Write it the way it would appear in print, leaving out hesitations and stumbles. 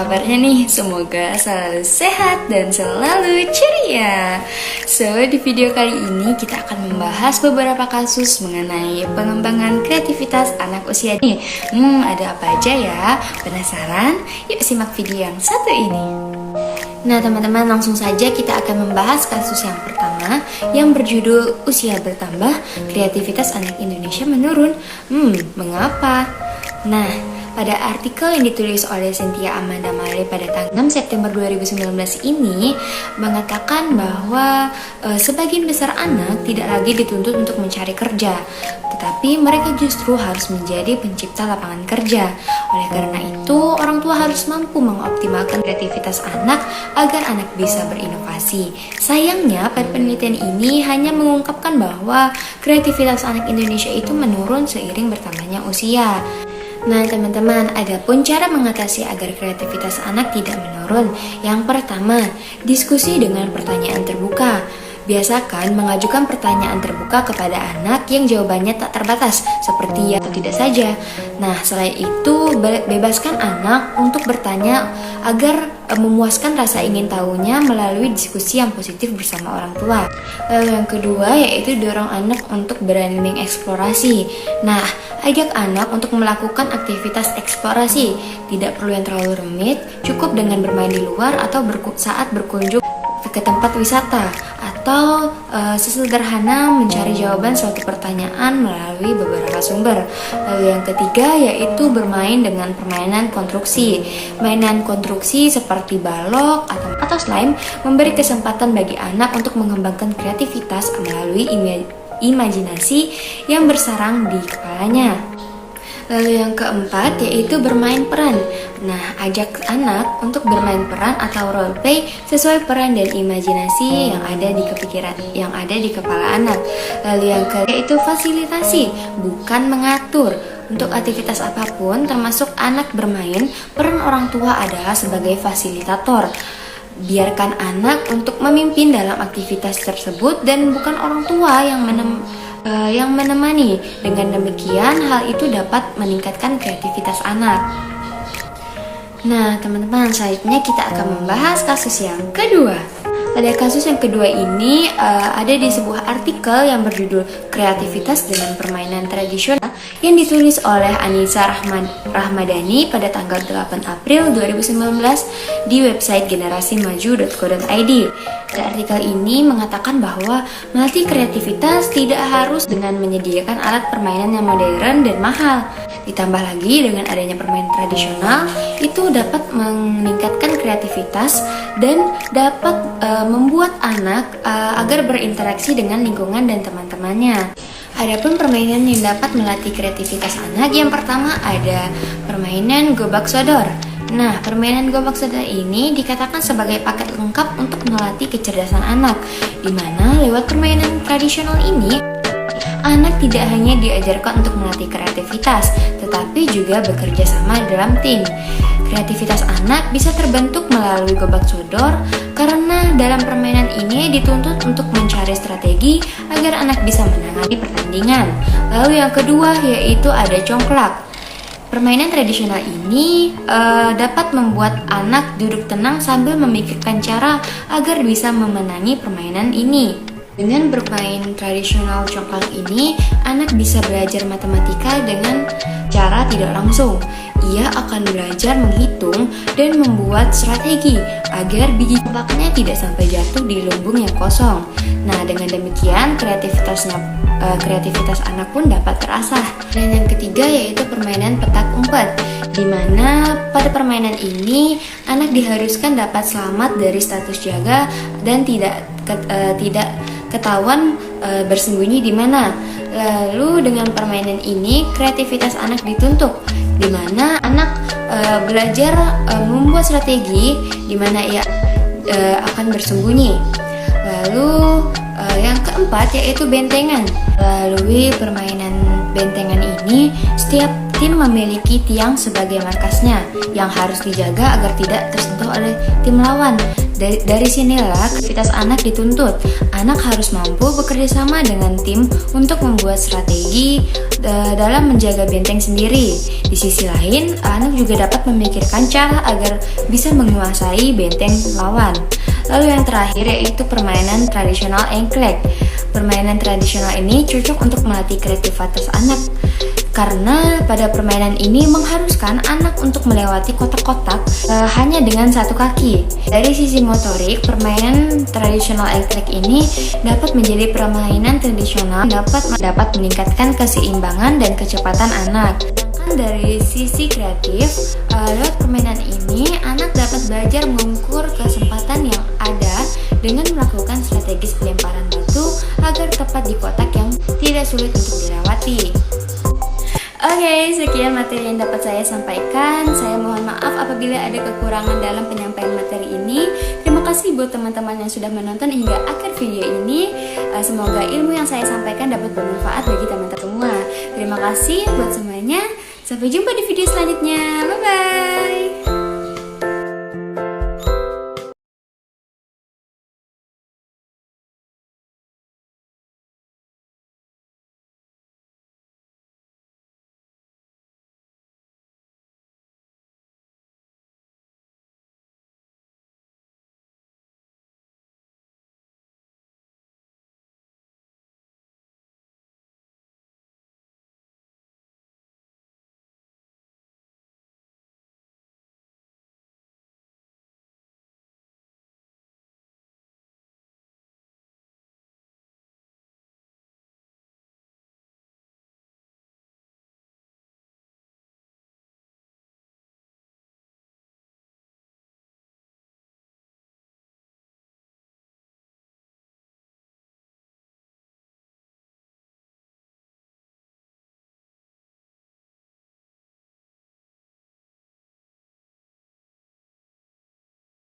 kabarnya nih? Semoga selalu sehat dan selalu ceria. So, di video kali ini kita akan membahas beberapa kasus mengenai pengembangan kreativitas anak usia ini. Ada apa aja ya? Penasaran? Yuk simak video yang satu ini. Nah teman-teman, langsung saja kita akan membahas kasus yang pertama yang berjudul usia bertambah, kreativitas anak Indonesia menurun. Mengapa? Nah, pada artikel yang ditulis oleh Cynthia Amanda Male pada tanggal 6 September 2019 ini mengatakan bahwa sebagian besar anak tidak lagi dituntut untuk mencari kerja, tetapi mereka justru harus menjadi pencipta lapangan kerja. Oleh karena itu, orang tua harus mampu mengoptimalkan kreativitas anak agar anak bisa berinovasi. Sayangnya, pada penelitian ini hanya mengungkapkan bahwa kreativitas anak Indonesia itu menurun seiring bertambahnya usia. Nah teman-teman, ada pun cara mengatasi agar kreativitas anak tidak menurun. Yang pertama, diskusi dengan pertanyaan terbuka. Biasakan mengajukan pertanyaan terbuka kepada anak yang jawabannya tak terbatas, seperti ya atau tidak saja. Nah, selain itu, bebaskan anak untuk bertanya agar memuaskan rasa ingin tahunya melalui diskusi yang positif bersama orang tua. Lalu yang kedua yaitu dorong anak untuk berani mengeksplorasi. Nah, ajak anak untuk melakukan aktivitas eksplorasi. Tidak perlu yang terlalu rumit, cukup dengan bermain di luar atau saat berkunjung ke tempat wisata, atau sesederhana mencari jawaban suatu pertanyaan melalui beberapa sumber. Lalu yang ketiga yaitu bermain dengan permainan konstruksi. Mainan konstruksi seperti balok atau slime memberi kesempatan bagi anak untuk mengembangkan kreativitas melalui imajinasi yang bersarang di kepalanya. Lalu yang keempat yaitu bermain peran. Nah, ajak anak untuk bermain peran atau role play sesuai peran dan imajinasi yang ada di kepala anak. Lalu yang kelima yaitu fasilitasi, bukan mengatur. Untuk aktivitas apapun termasuk anak bermain, peran orang tua adalah sebagai fasilitator. Biarkan anak untuk memimpin dalam aktivitas tersebut dan bukan orang tua yang menemani. Dengan demikian, hal itu dapat meningkatkan kreativitas anak. Nah, teman-teman, selanjutnya kita akan membahas kasus yang kedua. Pada kasus yang kedua ini ada di sebuah artikel yang berjudul Kreativitas dengan Permainan Tradisional yang ditulis oleh Anissa Rahmadani pada tanggal 8 April 2019 di website generasimaju.co.id. Artikel ini mengatakan bahwa melatih kreativitas tidak harus dengan menyediakan alat permainan yang modern dan mahal. Ditambah lagi dengan adanya permainan tradisional, itu dapat meningkatkan kreativitas dan dapat membuat anak agar berinteraksi dengan lingkungan dan teman-temannya. Adapun permainan yang dapat melatih kreativitas anak, yang pertama ada permainan gobak sodor. Nah, permainan gobak sodor ini dikatakan sebagai paket lengkap untuk melatih kecerdasan anak, di mana lewat permainan tradisional ini anak tidak hanya diajarkan untuk melatih kreativitas, tetapi juga bekerja sama dalam tim. Kreativitas anak bisa terbentuk melalui gobak sodor karena dalam permainan ini dituntut untuk mencari strategi agar anak bisa menangani pertandingan. Lalu yang kedua yaitu ada congklak. Permainan tradisional ini dapat membuat anak duduk tenang sambil memikirkan cara agar bisa memenangi permainan ini. Dengan bermain tradisional congklak ini, anak bisa belajar matematika dengan cara tidak langsung. Ia akan belajar menghitung dan membuat strategi agar biji congklaknya tidak sampai jatuh di lumbung yang kosong. Nah, dengan demikian kreativitas anak pun dapat terasah. Dan yang ketiga yaitu permainan petak umpet, di mana pada permainan ini anak diharuskan dapat selamat dari status jaga dan tidak ketahuan bersembunyi di mana. Lalu dengan permainan ini kreativitas anak dituntut, di mana anak belajar membuat strategi di mana ia akan bersembunyi. Lalu yang keempat yaitu bentengan. Melalui permainan bentengan ini, setiap tim memiliki tiang sebagai markasnya yang harus dijaga agar tidak tersentuh oleh tim lawan. Dari sinilah aktivitas anak dituntut. Anak harus mampu bekerja sama dengan tim untuk membuat strategi dalam menjaga benteng sendiri. Di sisi lain, anak juga dapat memikirkan cara agar bisa menguasai benteng lawan. Lalu yang terakhir yaitu permainan tradisional engklek. Permainan tradisional ini cocok untuk melatih kreativitas anak karena pada permainan ini mengharuskan anak untuk melewati kotak-kotak hanya dengan satu kaki. Dari sisi motorik, permainan tradisional engklek ini dapat menjadi permainan tradisional dapat meningkatkan keseimbangan dan kecepatan anak. Dari sisi kreatif, lewat permainan ini anak dapat belajar mengukur kesempatan yang ada dengan melakukan strategis pelemparan batu agar tepat di kotak yang tidak sulit untuk dilewati. Oke, sekian materi yang dapat saya sampaikan. Saya mohon maaf apabila ada kekurangan dalam penyampaian materi ini. Terima kasih buat teman-teman yang sudah menonton hingga akhir video ini. Semoga ilmu yang saya sampaikan dapat bermanfaat bagi teman-teman semua. Terima kasih buat semuanya. Sampai jumpa di video selanjutnya. Bye-bye.